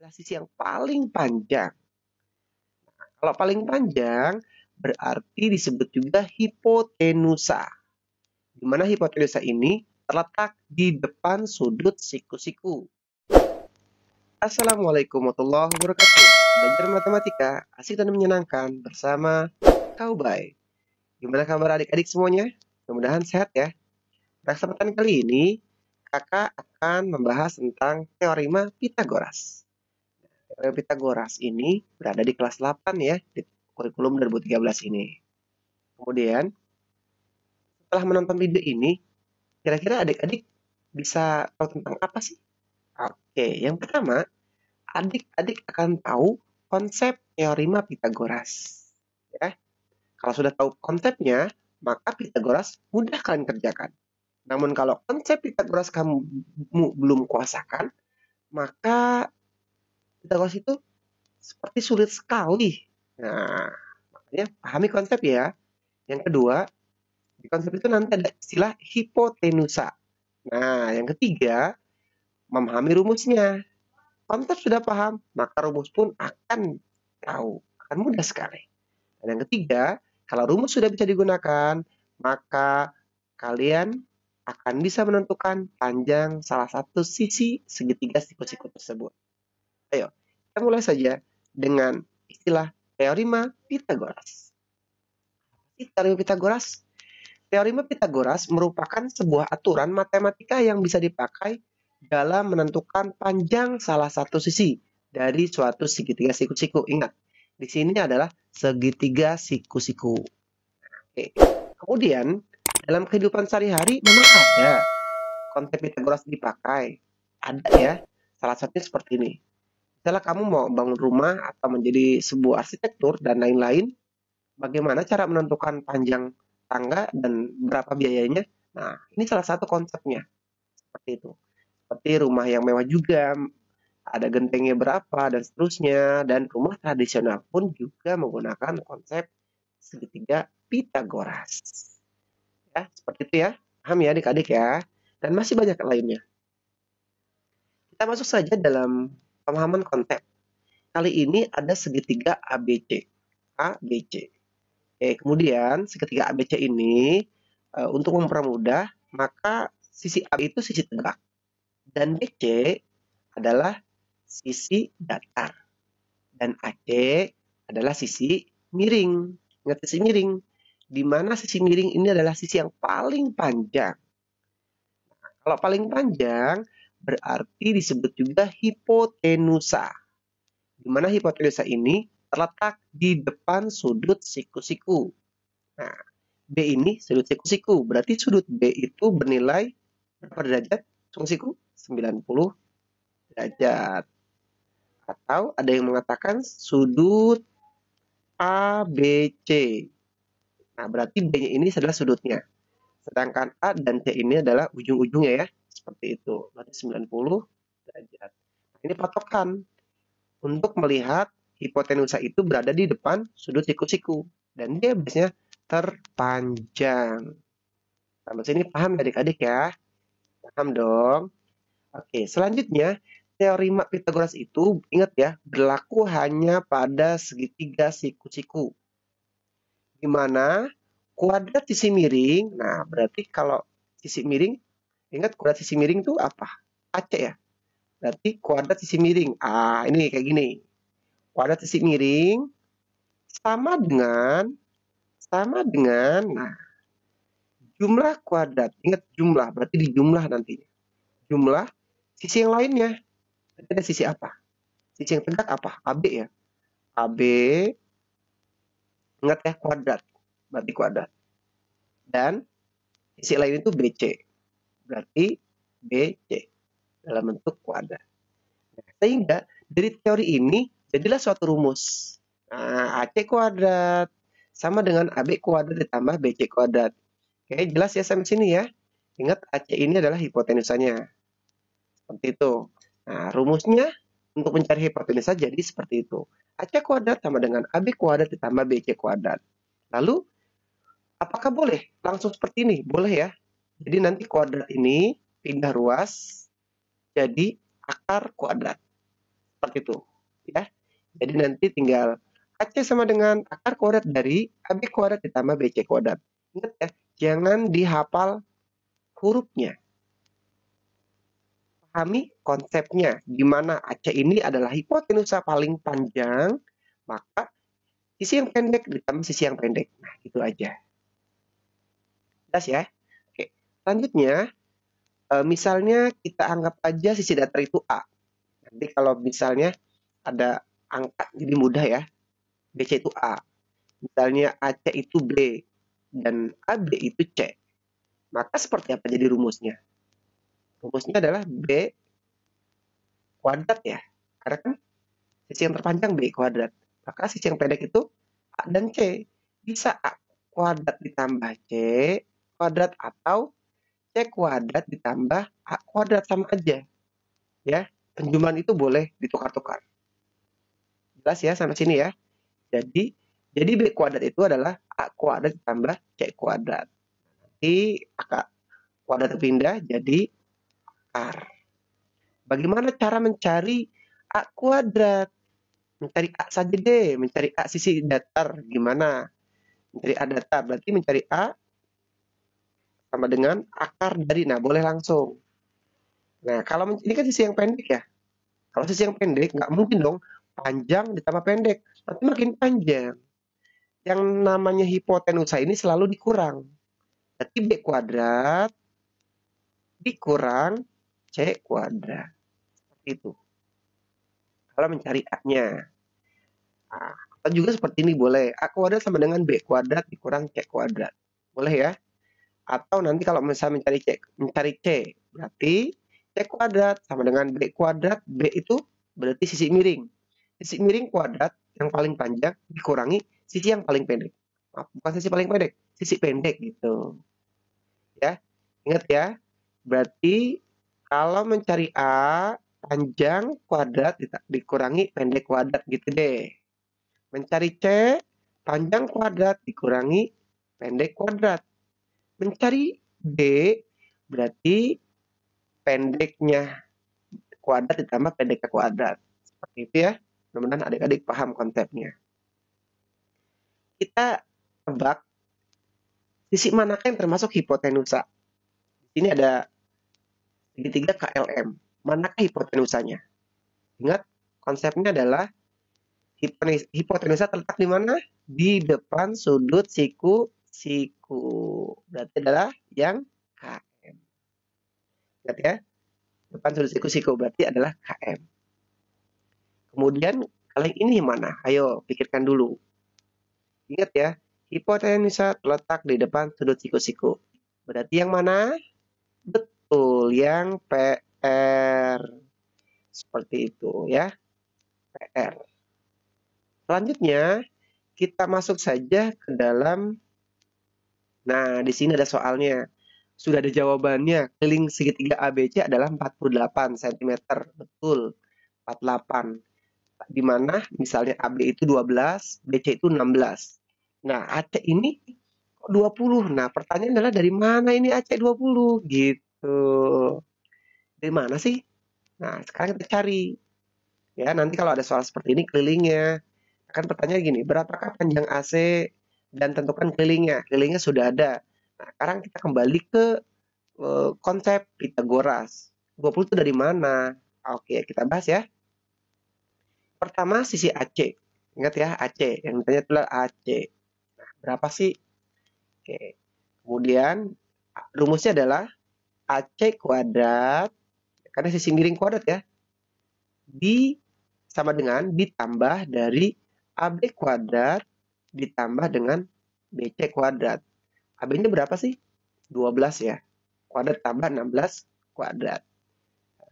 adalah sisi yang paling panjang. Kalau paling panjang, berarti disebut juga hipotenusa. Di mana hipotenusa ini terletak di depan sudut siku-siku. Assalamualaikum warahmatullahi wabarakatuh. Belajar matematika asik dan menyenangkan bersama Kau Bay. Gimana kabar adik-adik semuanya? Mudah-mudahan sehat ya. Pada kesempatan kali ini, kakak akan membahas tentang teorema Pitagoras. Teorema Pitagoras ini berada di kelas 8 ya, di kurikulum 2013 ini. Kemudian, setelah menonton video ini, kira-kira adik-adik bisa tahu tentang apa sih? Oke, yang pertama, adik-adik akan tahu konsep teorema Pitagoras. Ya, kalau sudah tahu konsepnya, maka Pitagoras mudah kalian kerjakan. Namun kalau konsep Pitagoras kamu belum kuasakan, maka Pitagoras itu seperti sulit sekali. Nah, makanya pahami konsep ya. Yang kedua, di konsep itu nanti ada istilah hipotenusa. Nah, yang ketiga, memahami rumusnya. Konsep sudah paham, maka rumus pun akan tahu. Akan mudah sekali. Dan yang ketiga, kalau rumus sudah bisa digunakan, maka kalian akan bisa menentukan panjang salah satu sisi segitiga siku-siku tersebut. Ayo, kita mulai saja dengan istilah teorema Pitagoras. Teorema Pitagoras? Teorema Pitagoras merupakan sebuah aturan matematika yang bisa dipakai dalam menentukan panjang salah satu sisi dari suatu segitiga siku-siku. Ingat, di sini adalah segitiga siku-siku. Oke. Kemudian, dalam kehidupan sehari-hari memang ada konsep Pitagoras dipakai. Ada ya, salah satunya seperti ini. Misalnya kamu mau bangun rumah atau menjadi sebuah arsitektur dan lain-lain, bagaimana cara menentukan panjang tangga dan berapa biayanya? Nah, ini salah satu konsepnya. Seperti itu. Seperti rumah yang mewah juga, ada gentengnya berapa, dan seterusnya. Dan rumah tradisional pun juga menggunakan konsep segitiga Pitagoras. Ya, seperti itu ya. Paham ya adik-adik ya. Dan masih banyak lainnya. Kita masuk saja dalam pemahaman konsep. Kali ini ada segitiga ABC. ABC. Kemudian segitiga ABC ini untuk mempermudah, maka sisi AB itu sisi tegak. Dan BC adalah sisi datar. Dan AC adalah sisi miring. Ingat sisi miring. Di mana sisi miring ini adalah sisi yang paling panjang. Kalau paling panjang, berarti disebut juga hipotenusa. Di mana hipotenusa ini terletak di depan sudut siku-siku. Nah, B ini sudut siku-siku. Berarti sudut B itu bernilai berapa derajat? Siku-siku 90 derajat. Atau ada yang mengatakan sudut ABC. Nah, berarti B-nya ini adalah sudutnya. Sedangkan A dan C ini adalah ujung-ujungnya ya. Seperti itu. Berarti 90 derajat. Ini patokan untuk melihat hipotenusa itu berada di depan sudut siku-siku. Dan dia biasanya terpanjang. Sampai sini paham adik-adik ya? Paham dong? Oke, selanjutnya teorema Pitagoras itu ingat ya, berlaku hanya pada segitiga siku-siku. Di mana kuadrat sisi miring, nah berarti kalau sisi miring, ingat kuadrat sisi miring itu apa? AC ya. Berarti kuadrat sisi miring. Ini kayak gini. Kuadrat sisi miring sama dengan nah, jumlah kuadrat. Ingat jumlah, berarti dijumlah nantinya. Jumlah sisi yang lainnya. Berarti ada sisi apa? Sisi yang tegak apa? AB ya. AB, ingat ya kuadrat. Berarti kuadrat. Dan sisi lain itu BC. Berarti BC dalam bentuk kuadrat. Sehingga dari teori ini jadilah suatu rumus. Nah, AC kuadrat sama dengan AB kuadrat ditambah BC kuadrat. Oke, jelas ya sampai sini ya. Ingat AC ini adalah hipotenusanya. Seperti itu. Nah, rumusnya untuk mencari hipotenusa jadi seperti itu. AC kuadrat sama dengan AB kuadrat ditambah BC kuadrat. Lalu, apakah boleh langsung seperti ini? Boleh ya. Jadi nanti kuadrat ini pindah ruas jadi akar kuadrat. Seperti itu. Ya. Jadi nanti tinggal AC sama dengan akar kuadrat dari AB kuadrat ditambah BC kuadrat. Ingat ya, jangan dihafal hurufnya. Pahami konsepnya, di mana AC ini adalah hipotenusa paling panjang, maka sisi yang pendek ditambah sisi yang pendek. Nah, itu aja. Jelas ya? Oke. Selanjutnya, misalnya kita anggap aja sisi datar itu A. Nanti kalau misalnya ada angka, jadi mudah ya. BC itu A. Misalnya AC itu B dan AB itu C. Maka seperti apa jadi rumusnya? Rumusnya adalah B kuadrat ya. Karena kan sisi yang terpanjang B kuadrat. Maka sisi yang pendek itu A dan C. Bisa A kuadrat ditambah C kuadrat atau C kuadrat ditambah A kuadrat, sama aja. Ya, penjumlahan itu boleh ditukar-tukar. Jelas ya sampai sini ya. Jadi B kuadrat itu adalah A kuadrat ditambah C kuadrat. Nanti A kuadrat pindah jadi akar. Bagaimana cara mencari A kuadrat? Mencari A saja deh, mencari A sisi datar. Gimana? Mencari A datar, berarti mencari A sama dengan akar dari, nah boleh langsung. Nah, kalau ini kan sisi yang pendek ya. Kalau sisi yang pendek, nggak mungkin dong panjang ditambah pendek. Nanti makin panjang. Yang namanya hipotenusa ini selalu dikurang. Berarti B kuadrat dikurang C kuadrat. Seperti itu. Kalau mencari A-nya. Nah, atau juga seperti ini boleh. A kuadrat sama dengan B kuadrat dikurang C kuadrat. Boleh ya? Atau nanti kalau misalnya mencari C, berarti C kuadrat sama dengan B kuadrat. B itu berarti sisi miring. Sisi miring kuadrat yang paling panjang dikurangi sisi yang paling pendek. Maaf, bukan sisi paling pendek, sisi pendek gitu. Ya, ingat ya. Berarti kalau mencari A, panjang kuadrat dikurangi pendek kuadrat gitu deh. Mencari C, panjang kuadrat dikurangi pendek kuadrat. Mencari D, berarti pendeknya kuadrat ditambah pendeknya kuadrat. Seperti itu ya. Mudah-mudahan adik-adik paham konsepnya. Kita tebak sisi manakah yang termasuk hipotenusa. Di sini ada segitiga KLM. Manakah hipotenusanya? Ingat, konsepnya adalah hipotenusa terletak di mana? Di depan sudut siku. Berarti adalah yang KM. Ingat ya, depan sudut siku berarti adalah KM. Kemudian kalau yang ini mana? Ayo pikirkan dulu. Ingat ya, hipotenusa terletak di depan sudut siku. Berarti yang mana? Betul, yang PR. Seperti itu ya, PR. Selanjutnya, kita masuk saja ke dalam. Nah, di sini ada soalnya. Sudah ada jawabannya. Keliling segitiga ABC adalah 48 cm. Betul, 48. Di mana misalnya AB itu 12, BC itu 16. Nah, AC ini 20. Nah, pertanyaan adalah dari mana ini AC 20? Gitu. Dari mana sih? Nah, sekarang kita cari. Ya, nanti kalau ada soal seperti ini kelilingnya. Akan pertanyaan gini, berapakah panjang AC dan tentukan kelilingnya. Kelilingnya sudah ada. Nah, sekarang kita kembali ke konsep Pitagoras. 20 itu dari mana? Oke, kita bahas ya. Pertama, sisi AC. Ingat ya, AC. Yang ditanya adalah AC. Nah, berapa sih? Oke. Kemudian, rumusnya adalah AC kuadrat, karena sisi miring kuadrat ya, sama dengan ditambah dari AB kuadrat ditambah dengan BC kuadrat. AB-nya berapa sih? 12 ya. Kuadrat tambah 16 kuadrat.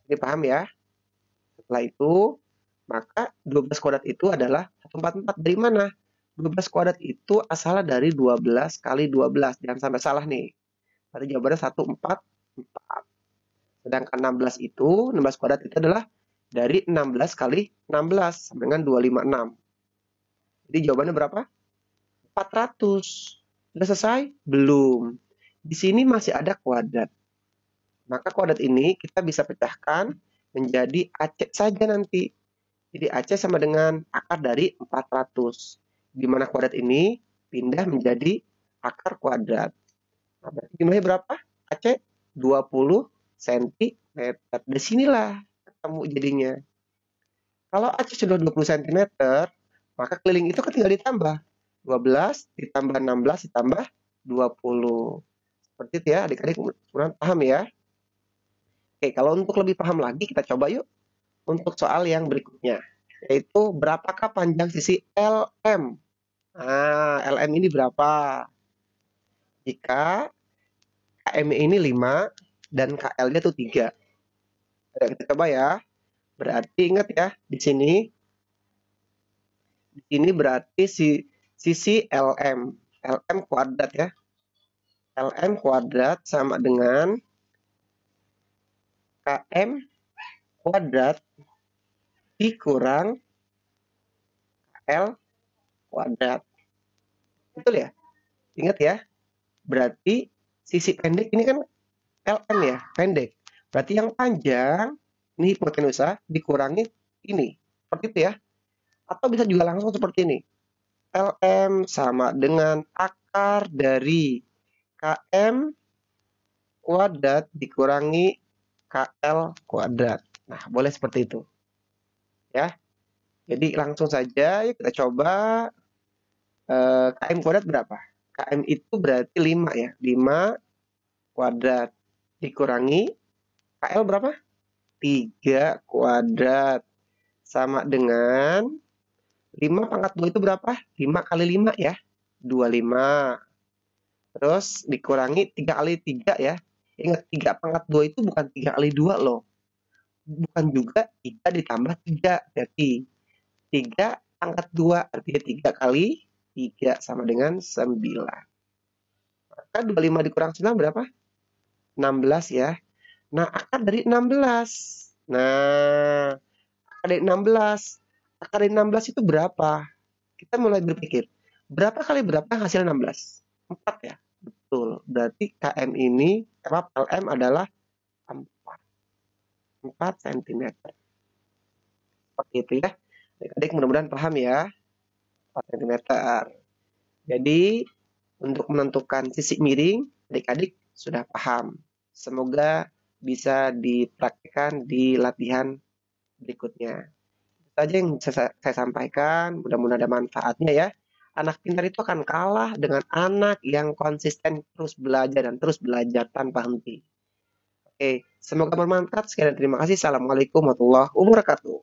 Ini paham ya? Setelah itu, maka 12 kuadrat itu adalah 144. Dari mana? 12 kuadrat itu asalnya dari 12 kali 12. Jangan sampai salah nih. Berarti jawabannya 144. Sedangkan 16 kuadrat itu adalah dari 16 kali 16 sama dengan 256. Jadi jawabannya berapa? 400. Sudah selesai? Belum. Di sini masih ada kuadrat. Maka kuadrat ini kita bisa pecahkan menjadi AC saja nanti. Jadi AC sama dengan akar dari 400. Di mana kuadrat ini pindah menjadi akar kuadrat. Nah, berarti jumlahnya berapa? AC 20 cm. Di sinilah ketemu jadinya. Kalau AC sudah 20 cm, maka keliling itu kan tinggal ditambah. 12 ditambah 16 ditambah 20. Seperti itu ya, adik-adik kurang paham ya. Oke, kalau untuk lebih paham lagi, kita coba yuk untuk soal yang berikutnya. Yaitu, berapakah panjang sisi LM? Nah, LM ini berapa? Jika KM ini 5 dan KL-nya itu 3. Kita coba ya. Berarti ingat ya, di sini berarti sisi LM. LM kuadrat ya. LM kuadrat sama dengan KM kuadrat dikurang L kuadrat. Betul ya? Ingat ya. Berarti sisi pendek ini kan LM ya, pendek. Berarti yang panjang, ini hipotenusa, dikurangi ini. Seperti itu ya. Atau bisa juga langsung seperti ini. LM sama dengan akar dari KM kuadrat dikurangi KL kuadrat. Nah, boleh seperti itu. Ya. Jadi langsung saja ya kita coba KM kuadrat berapa? KM itu berarti 5 ya. 5 kuadrat dikurangi KL berapa? 3 kuadrat. Sama dengan 5 pangkat 2 itu berapa? 5 kali 5 ya. 25. Terus dikurangi 3 kali 3 ya. Ingat 3 pangkat 2 itu bukan 3 kali 2 loh. Bukan juga 3 ditambah 3. Berarti 3 pangkat 2. Artinya 3 kali 3 sama dengan 9. Maka 25 dikurang 9 berapa? 16 ya. Nah, akar dari 16. Nah, akar dari 16. Akar dari 16 itu berapa? Kita mulai berpikir. Berapa kali berapa hasil 16? 4 ya. Betul. Berarti KM ini, LM adalah 4. 4 cm. Seperti itu ya. Adik-adik mudah-mudahan paham ya. 4 cm. Jadi, untuk menentukan sisi miring, adik-adik sudah paham. Semoga bisa dipraktikkan di latihan berikutnya. Itu saja yang saya sampaikan. Mudah-mudahan ada manfaatnya ya. Anak pintar itu akan kalah dengan anak yang konsisten terus belajar dan terus belajar tanpa henti. Oke, semoga bermanfaat. Sekian dan terima kasih. Assalamualaikum warahmatullahi wabarakatuh.